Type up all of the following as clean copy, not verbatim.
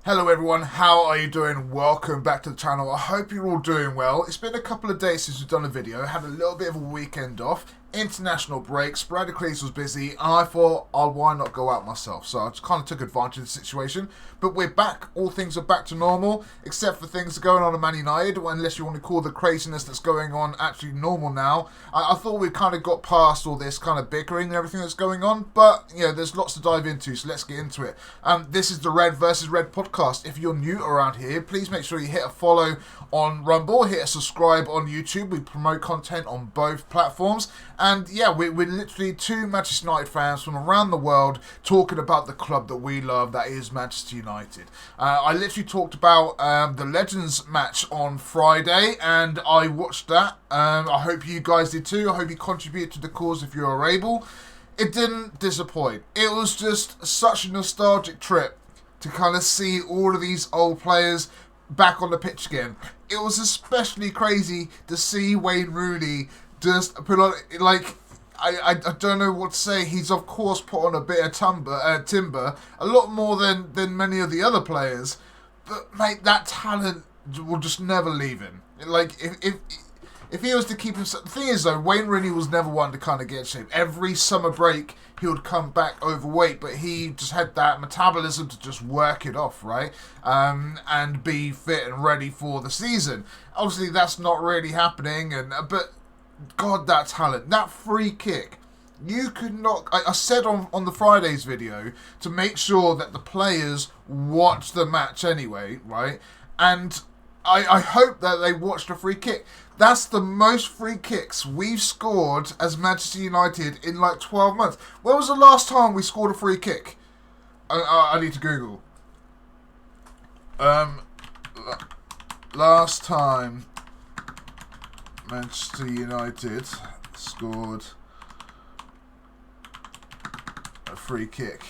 Hello everyone, how are you doing? Welcome back to the channel. I hope you're all doing well. It's been a couple of days since we've done a video. I had a little bit of a weekend off. International break, Sporadic Crease was busy, and I thought, oh, why not go out myself? So I just kind of took advantage of the situation. But we're back. All things are back to normal, except for things going on at Man United, unless you want to call the craziness that's going on actually normal now. I thought we kind of got past all this kind of bickering and everything that's going on, but, you know, there's lots to dive into, so let's get into it. This is the Red vs. Red podcast. If you're new around here, please make sure you hit a follow on Rumble, hit a subscribe on YouTube. We promote content on both platforms. And yeah, we're literally two Manchester United fans from around the world talking about the club that we love, that is Manchester United. I literally talked about the Legends match on Friday, and I watched that. I hope you guys did too. I hope you contribute to the cause if you are able. It didn't disappoint. It was just such a nostalgic trip to kind of see all of these old players back on the pitch again. It was especially crazy to see Wayne Rooney just put on, like, I don't know what to say. He's of course put on a bit of timber, a lot more than many of the other players. But mate, that talent will just never leave him. Like if he was to keep himself, the thing is though, Wayne Rooney was never one to kind of get in shape. Every summer break he would come back overweight, but he just had that metabolism to just work it off, right? And be fit and ready for the season. Obviously that's not really happening, but God, that talent, that free kick. You could not. I said on the Friday's video to make sure that the players watch the match anyway, right? And I hope that they watched the free kick. That's the most free kicks we've scored as Manchester United in like 12 months. When was the last time we scored a free kick? I need to Google. Last time Manchester United scored a free kick.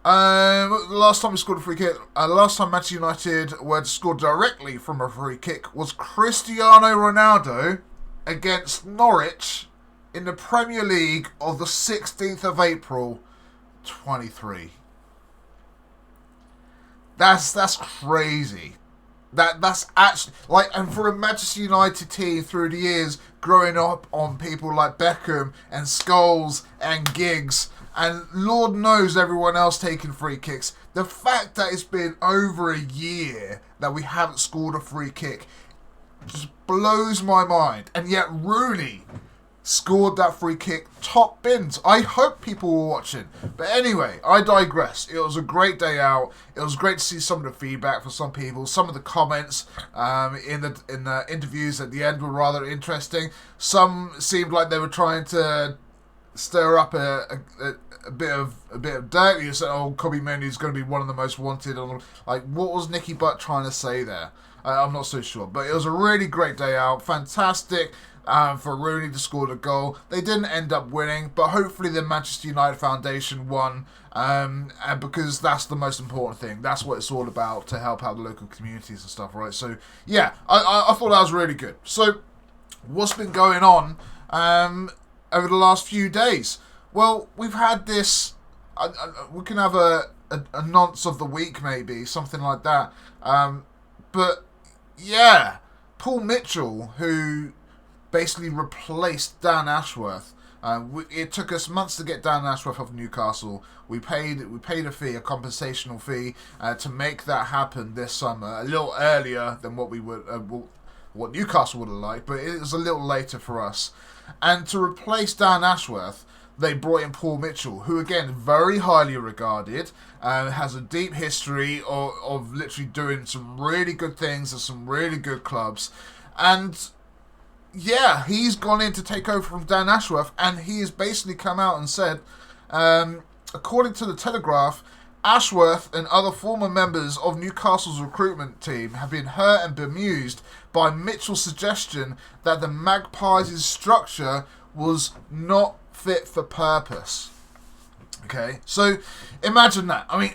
Last time we scored a free kick, last time Manchester United were to score directly from a free kick was Cristiano Ronaldo against Norwich in the Premier League of the 16th of April, 23. That's crazy. That's actually, like, and for a Manchester United team through the years, growing up on people like Beckham and Scholes and Giggs, and Lord knows everyone else taking free kicks, the fact that it's been over a year that we haven't scored a free kick just blows my mind. And yet Rooney scored that free kick, top bins. I hope people were watching. But anyway, I digress. It was a great day out. It was great to see some of the feedback for some people. Some of the comments in the interviews at the end were rather interesting. Some seemed like they were trying to stir up a bit of dirt. You said, "Oh, Kobe Mainoo is going to be one of the most wanted." Like, what was Nicky Butt trying to say there? I'm not so sure. But it was a really great day out. Fantastic. For Rooney to score the goal. They didn't end up winning, but hopefully the Manchester United Foundation won, and because that's the most important thing. That's what it's all about, to help out the local communities and stuff, right? So yeah, I thought that was really good. So what's been going on over the last few days? Well, we've had this, we can have a nonce of the week maybe, something like that. But yeah, Paul Mitchell, who basically replaced Dan Ashworth. It took us months to get Dan Ashworth off Newcastle. We paid a fee, a compensational fee, to make that happen this summer, a little earlier than what we would, what Newcastle would have liked, but it was a little later for us. And to replace Dan Ashworth, they brought in Paul Mitchell, who again very highly regarded, has a deep history of literally doing some really good things at some really good clubs, and yeah, he's gone in to take over from Dan Ashworth, and he has basically come out and said, according to the Telegraph, Ashworth and other former members of Newcastle's recruitment team have been hurt and bemused by Mitchell's suggestion that the Magpies' structure was not fit for purpose. Okay, so imagine that. I mean,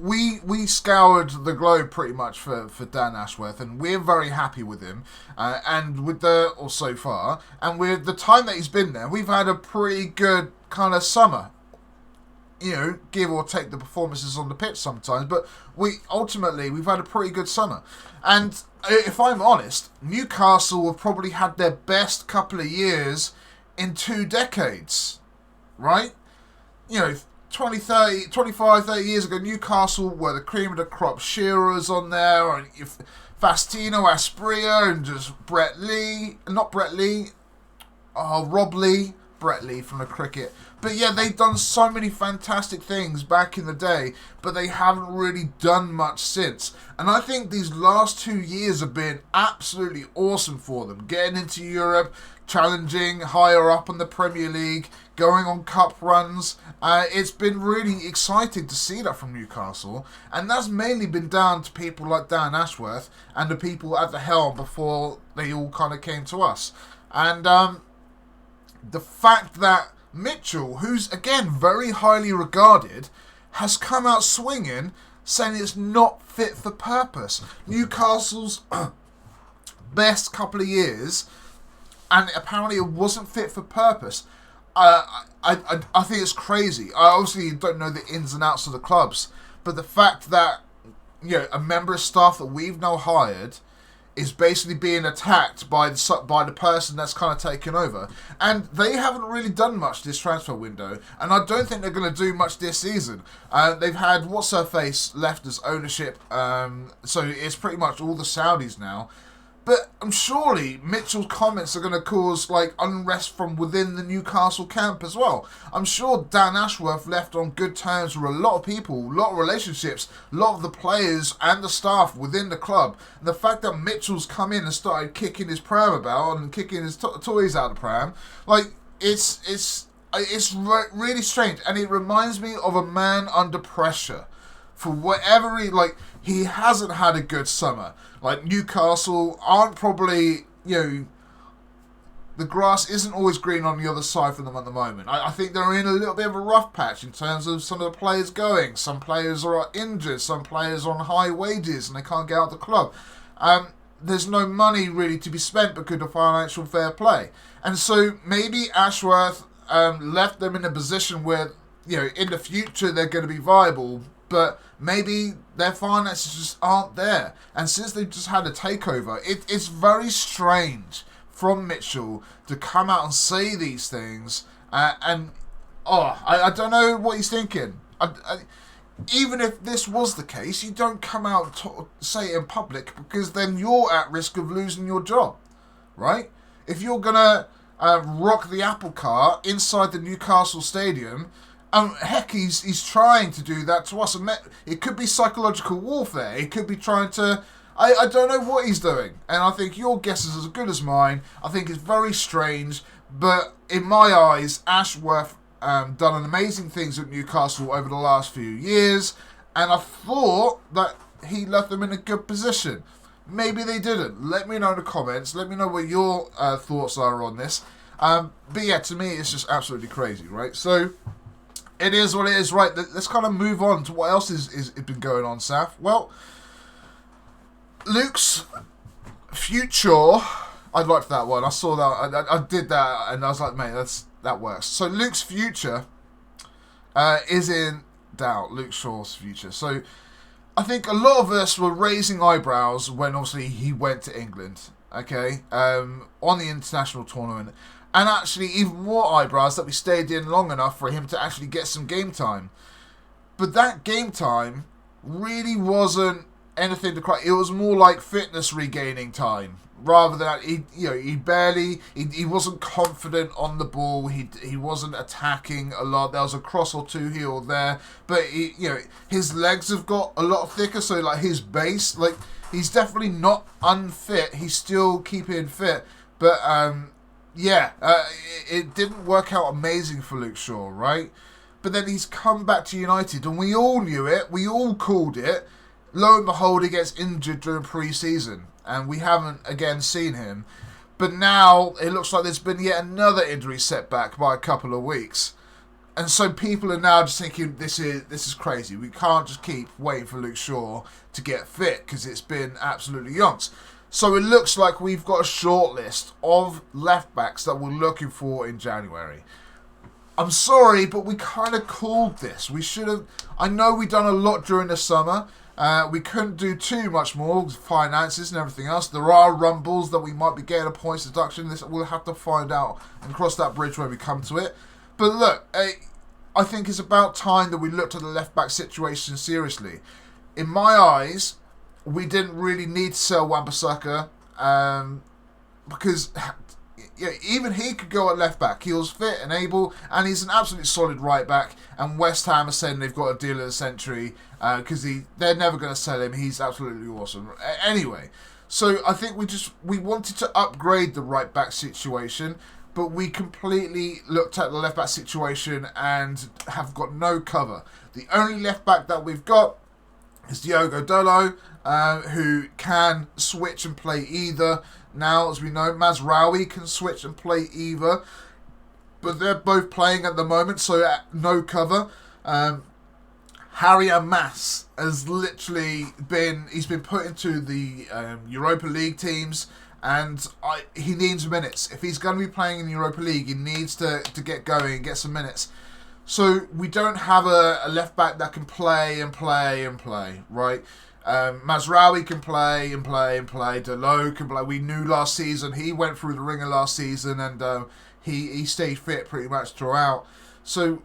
we scoured the globe pretty much for Dan Ashworth, and we're very happy with him, and with or so far, and with the time that he's been there, we've had a pretty good kind of summer. give or take the performances on the pitch sometimes, but we've had a pretty good summer. And if I'm honest, Newcastle have probably had their best couple of years in 2 decades, right? 25, 30 years ago, Newcastle were the cream of the crop. Shearer's on there, and Faustino Asprilla, and just Rob Lee, Brett Lee from the cricket. But yeah, they've done so many fantastic things back in the day, but they haven't really done much since. And I think these last 2 years have been absolutely awesome for them. Getting into Europe, challenging higher up in the Premier League, going on cup runs. It's been really exciting to see that from Newcastle. And that's mainly been down to people like Dan Ashworth and the people at the helm before they all kind of came to us. And the fact that Mitchell, who's again very highly regarded, has come out swinging, saying it's not fit for purpose. Newcastle's best couple of years, and apparently it wasn't fit for purpose. I think it's crazy. I obviously don't know the ins and outs of the clubs, but the fact that a member of staff that we've now hired is basically being attacked by the person that's kind of taken over. And they haven't really done much this transfer window, and I don't think they're going to do much this season. They've had What's-Her-Face left as ownership, so it's pretty much all the Saudis now. But surely Mitchell's comments are going to cause unrest from within the Newcastle camp as well. I'm sure Dan Ashworth left on good terms with a lot of people, a lot of relationships, a lot of the players and the staff within the club. And the fact that Mitchell's come in and started kicking his pram about and kicking his toys out of the pram, it's really strange. And it reminds me of a man under pressure. For whatever he hasn't had a good summer. Newcastle aren't probably, the grass isn't always green on the other side for them at the moment. I think they're in a little bit of a rough patch in terms of some of the players going. Some players are injured, some players are on high wages and they can't get out of the club. There's no money really to be spent because of financial fair play. And so maybe Ashworth left them in a position where, in the future they're going to be viable, but maybe their finances just aren't there. And since they've just had a takeover, it's very strange from Mitchell to come out and say these things. I don't know what he's thinking. Even if this was the case, you don't come out and say it in public, because then you're at risk of losing your job, right? If you're going to rock the apple cart inside the Newcastle Stadium, heck, he's trying to do that to us. It could be psychological warfare. It could be trying to... I don't know what he's doing. And I think your guess is as good as mine. I think it's very strange. But in my eyes, Ashworth done an amazing things at Newcastle over the last few years. And I thought that he left them in a good position. Maybe they didn't. Let me know in the comments. Let me know what your thoughts are on this. But yeah, to me, it's just absolutely crazy, right? So... it is what it is, right? Let's kind of move on to what else is been going on, Saf. Well, Luke's future, I liked that one. I saw that, I did that, and I was like, mate, that works. So Luke's future is in doubt, Luke Shaw's future. So I think a lot of us were raising eyebrows when obviously he went to England, okay, on the international tournament. And actually even more eyebrows that we stayed in long enough for him to actually get some game time. But that game time really wasn't anything to cry. It was more like fitness regaining time. Rather than, he wasn't confident on the ball. He wasn't attacking a lot. There was a cross or two here or there. But, his legs have got a lot thicker. So, his base, he's definitely not unfit. He's still keeping fit. But, it didn't work out amazing for Luke Shaw, right? But then he's come back to United, and we all knew it. We all called it. Lo and behold, he gets injured during pre-season, and we haven't again seen him. But now it looks like there's been yet another injury setback by a couple of weeks, and so people are now just thinking this is crazy. We can't just keep waiting for Luke Shaw to get fit because it's been absolutely yonks. So it looks like we've got a short list of left backs that we're looking for in January. I'm sorry, but we kind of called this. We should have. I know we done a lot during the summer. We couldn't do too much more with finances and everything else. There are rumbles that we might be getting a points deduction. This we'll have to find out and cross that bridge when we come to it. But look, I think it's about time that we looked at the left back situation seriously. In my eyes, we didn't really need to sell Wan-Bissaka because even he could go at left back. He was fit and able, and he's an absolutely solid right back. And West Ham are saying they've got a deal of the century because they're never going to sell him. He's absolutely awesome. Anyway, so I think we wanted to upgrade the right back situation, but we completely looked at the left back situation and have got no cover. The only left back that we've got is Diogo Dalot, who can switch and play either. Now, as we know, Mazraoui can switch and play either, but they're both playing at the moment, so no cover. Harry Mas has literally he's been put into the Europa League teams, and he needs minutes. If he's going to be playing in the Europa League, he needs to get going and get some minutes. So we don't have a left back that can play and play and play, right? Mazraoui can play and play and play. Dalot can play. We knew last season he went through the ringer last season, and he stayed fit pretty much throughout. So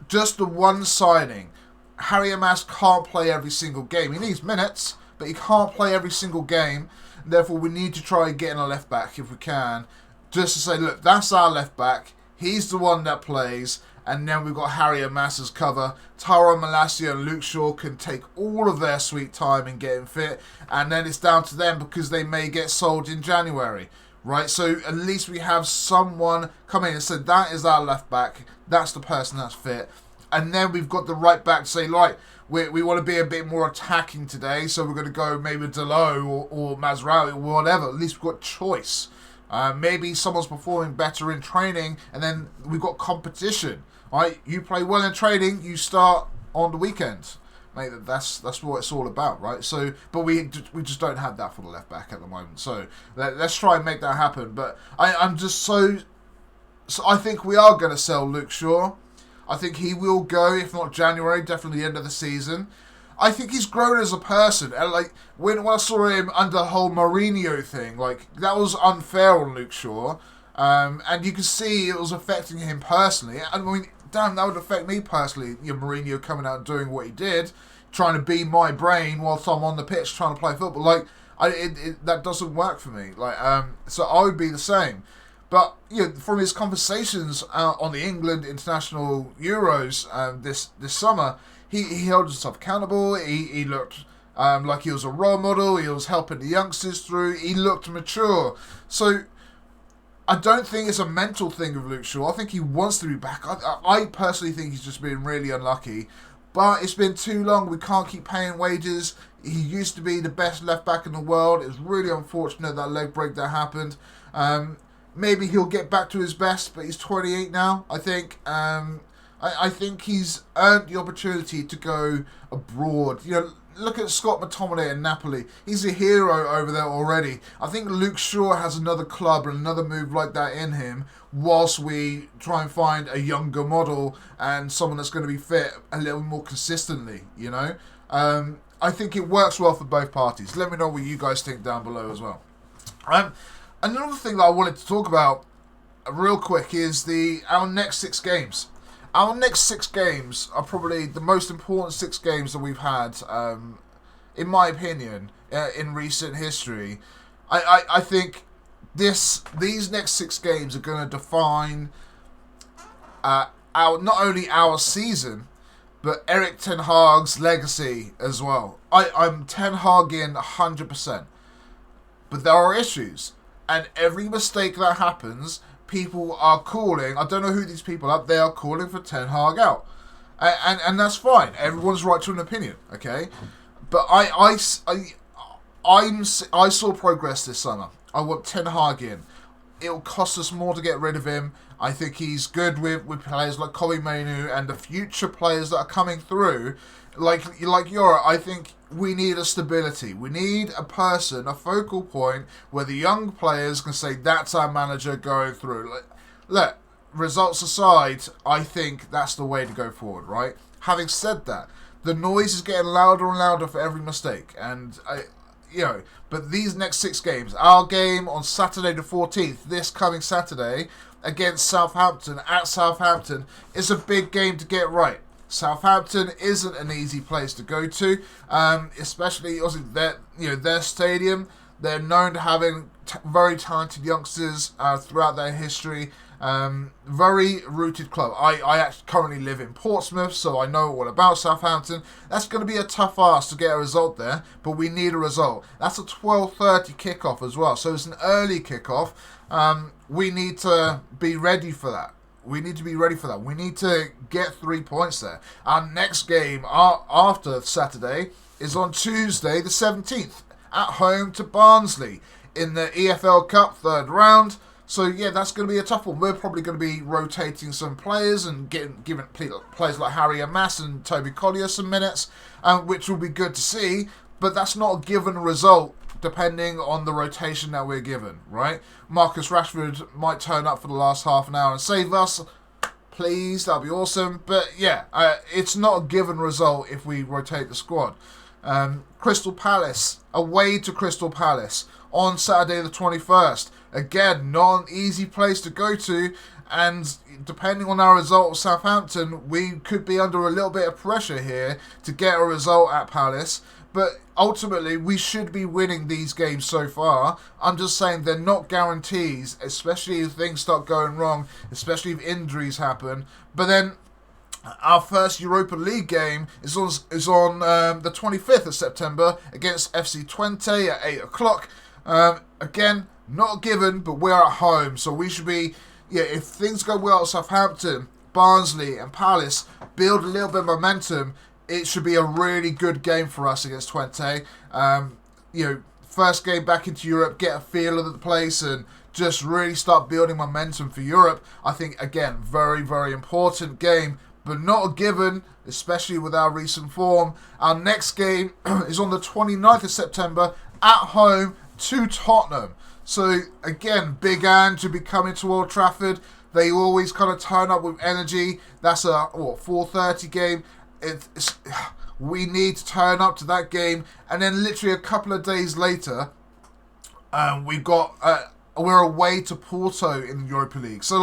just the one signing. Harry Mas can't play every single game. He needs minutes, but he can't play every single game. Therefore, we need to try and get in a left back if we can, just to say, look, that's our left back. He's the one that plays. And then we've got Harry Mas as cover. Tyrone Malacia and Luke Shaw can take all of their sweet time in getting fit. And then it's down to them because they may get sold in January. Right? So at least we have someone come in and say, that is our left back. That's the person that's fit. And then we've got the right back to say, right, we want to be a bit more attacking today. So we're going to go maybe Dalot or Mazraoui or whatever. At least we've got choice. Maybe someone's performing better in training. And then we've got competition. Right, you play well in training, you start on the weekend, mate. That's what it's all about, right? So, but we just don't have that for the left back at the moment. So let's try and make that happen. But I'm just so I think we are going to sell Luke Shaw. I think he will go, if not January, definitely the end of the season. I think he's grown as a person, and like when I saw him under the whole Mourinho thing, like that was unfair on Luke Shaw. And you can see it was affecting him personally. I mean, damn, that would affect me personally. Mourinho coming out and doing what he did, trying to be my brain whilst I'm on the pitch trying to play football. Like, that doesn't work for me. Like, so I would be the same. But from his conversations on the England International Euros this summer, he held himself accountable. He looked like he was a role model. He was helping the youngsters through. He looked mature. So I don't think it's a mental thing with Luke Shaw. I think he wants to be back. I personally think he's just been really unlucky. But it's been too long. We can't keep paying wages. He used to be the best left back in the world. It's really unfortunate that leg break that happened. Maybe he'll get back to his best, but he's 28 now, I think. I think he's earned the opportunity to go abroad. Look at Scott McTominay in Napoli. He's a hero over there already. I think Luke Shaw has another club and another move like that in him, whilst we try and find a younger model and someone that's going to be fit a little more consistently, I think it works well for both parties. Let me know what you guys think down below as well. Another thing that I wanted to talk about real quick is our next 6 games. Our next 6 games are probably the most important 6 games that we've had, in my opinion, in recent history. I think these next 6 games are going to define not only our season, but Erik Ten Hag's legacy as well. I'm Ten Hag in 100%. But there are issues. And every mistake that happens, people are calling, I don't know who these people are, they are calling for Ten Hag out. And that's fine. Everyone's right to an opinion, okay? But I saw progress this summer. I want Ten Hag in. It'll cost us more to get rid of him. I think he's good with players like Kobe Mainu and the future players that are coming through. Like Yora, I think we need a stability. We need a person, a focal point where the young players can say, that's our manager going through. Look, results aside, I think that's the way to go forward, right? Having said that, the noise is getting louder and louder for every mistake, and but these next 6 games, our game on Saturday the 14th, this coming Saturday against Southampton at Southampton, is a big game to get right. Southampton isn't an easy place to go to, especially also their stadium. They're known to having very talented youngsters throughout their history. Very rooted club. I actually currently live in Portsmouth, so I know all about Southampton. That's going to be a tough ask to get a result there, but we need a result. That's a 12:30 kickoff as well, so it's an early kickoff. We need to be ready for that. We need to be ready for that. We need to get 3 points there. Our next game after Saturday is on Tuesday the 17th at home to Barnsley in the EFL Cup 3rd round. So yeah, that's going to be a tough one. We're probably going to be rotating some players and giving players like Harry Amass and Toby Collier some minutes, which will be good to see. But that's not a given result depending on the rotation that we're given, right? Marcus Rashford might turn up for the last half an hour and save us. Please, that'd be awesome. But yeah, it's not a given result if we rotate the squad. Crystal Palace, away to Crystal Palace on Saturday the 21st. Again, not an easy place to go to, and depending on our result of Southampton, we could be under a little bit of pressure here to get a result at Palace. But ultimately, we should be winning these games so far. I'm just saying they're not guarantees, especially if things start going wrong, especially if injuries happen. But then our first Europa League game is on the 25th of September against FC Twente at 8 o'clock. Again, not a given, but we're at home, so we should be, if things go well at Southampton, Barnsley and Palace, build a little bit of momentum, it should be a really good game for us against Twente. First game back into Europe, get a feel of the place and just really start building momentum for Europe. I think, again, very, very important game, but not a given, especially with our recent form. Our next game is on the 29th of September at home to Tottenham. So, again, Big Ange will be coming to Old Trafford. They always kind of turn up with energy. That's a 4:30 game. We need to turn up to that game. And then literally a couple of days later, we're away to Porto in the Europa League. So,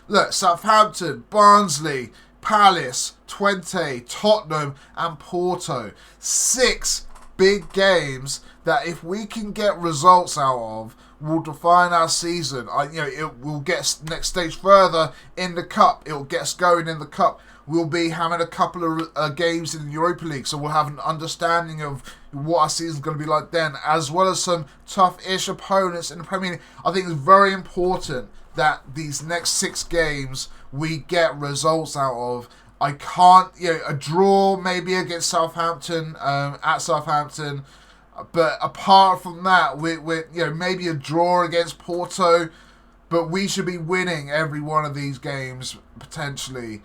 look, Southampton, Barnsley, Palace, Twente, Tottenham, and Porto. 6 big games that if we can get results out of, will define our season. It will get us next stage further in the cup. It will get us going in the cup. We'll be having a couple of games in the Europa League, so we'll have an understanding of what our season's going to be like then, as well as some tough-ish opponents in the Premier League. I think it's very important that these next 6 games we get results out of. I can't, a draw maybe against Southampton, at Southampton, but apart from that, we're maybe a draw against Porto, but we should be winning every one of these games potentially.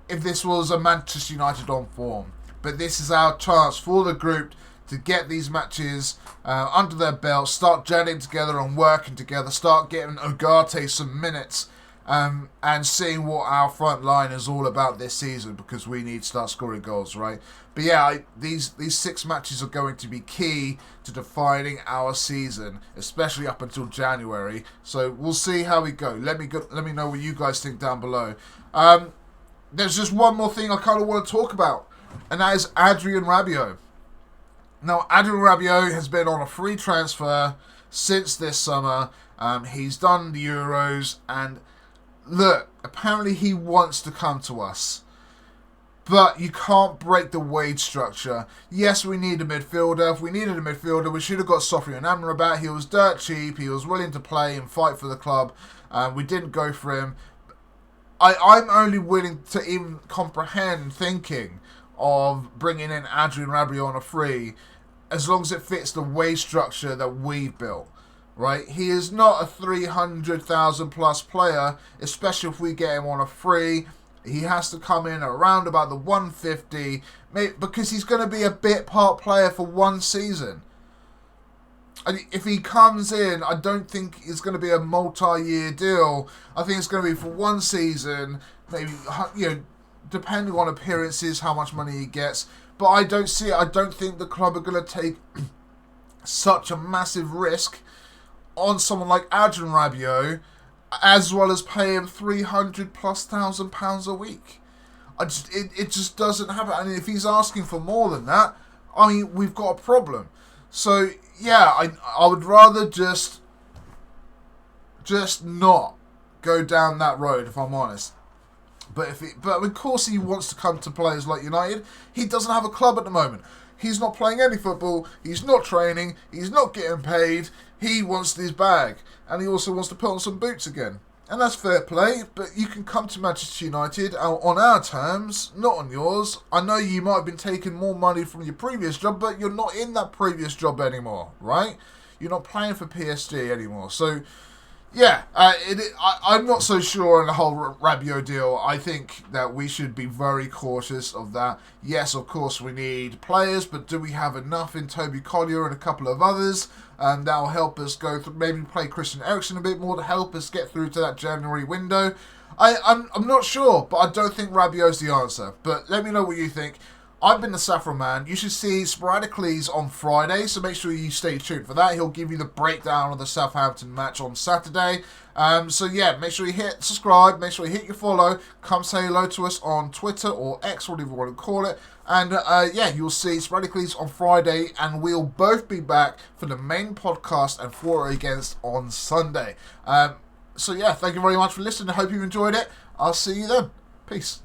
If this was a Manchester United on form, but this is our chance for the group to get these matches under their belt, start gelling together and working together, start getting Ugarte some minutes, and seeing what our front line is all about this season, because we need to start scoring goals, right? But yeah, these 6 matches are going to be key to defining our season, especially up until January. So we'll see how we go. Let me know what you guys think down below. There's just one more thing I kind of want to talk about, and that is Adrien Rabiot. Now, Adrien Rabiot has been on a free transfer since this summer. He's done the Euros, and look, apparently he wants to come to us. But you can't break the wage structure. Yes, we need a midfielder. If we needed a midfielder, we should have got Sofiane Amrabat. He was dirt cheap. He was willing to play and fight for the club. We didn't go for him. I'm only willing to even comprehend thinking of bringing in Adrien Rabiot on a free, as long as it fits the wage structure that we've built. Right? He is not a 300,000 plus player, especially if we get him on a free. He has to come in around about the 150, because he's going to be a bit part player for one season. if he comes in, I don't think it's going to be a multi-year deal. I think it's going to be for one season, maybe, depending on appearances, how much money he gets. But I don't see it. I don't think the club are going to take such a massive risk on someone like Adrian Rabiot, as well as pay him £300,000+ a week. It just doesn't happen. And if he's asking for more than that, I mean, we've got a problem. So yeah, I would rather just not go down that road, if I'm honest. But of course he wants to come to players like United. He doesn't have a club at the moment. He's not playing any football. He's not training. He's not getting paid. He wants his bag, and he also wants to put on some boots again. And that's fair play, but you can come to Manchester United on our terms, not on yours. I know you might have been taking more money from your previous job, but you're not in that previous job anymore, right? You're not playing for PSG anymore. So, yeah, I'm not so sure on the whole Rabiot deal. I think that we should be very cautious of that. Yes, of course, we need players, but do we have enough in Toby Collier and a couple of others? And that'll help us go through, maybe play Christian Eriksen a bit more to help us get through to that January window. I'm not sure, but I don't think Rabiot's the answer. But let me know what you think. I've been the Saffron Man. You should see sporadically on Friday, so make sure you stay tuned for that. He'll give you the breakdown of the Southampton match on Saturday. So yeah, make sure you hit subscribe, make sure you hit your follow, come say hello to us on Twitter or X, whatever you want to call it. And yeah, you'll see sporadically on Friday, and we'll both be back for the main podcast and for or against on Sunday. So yeah, thank you very much for listening. I hope you enjoyed it. I'll see you then. Peace.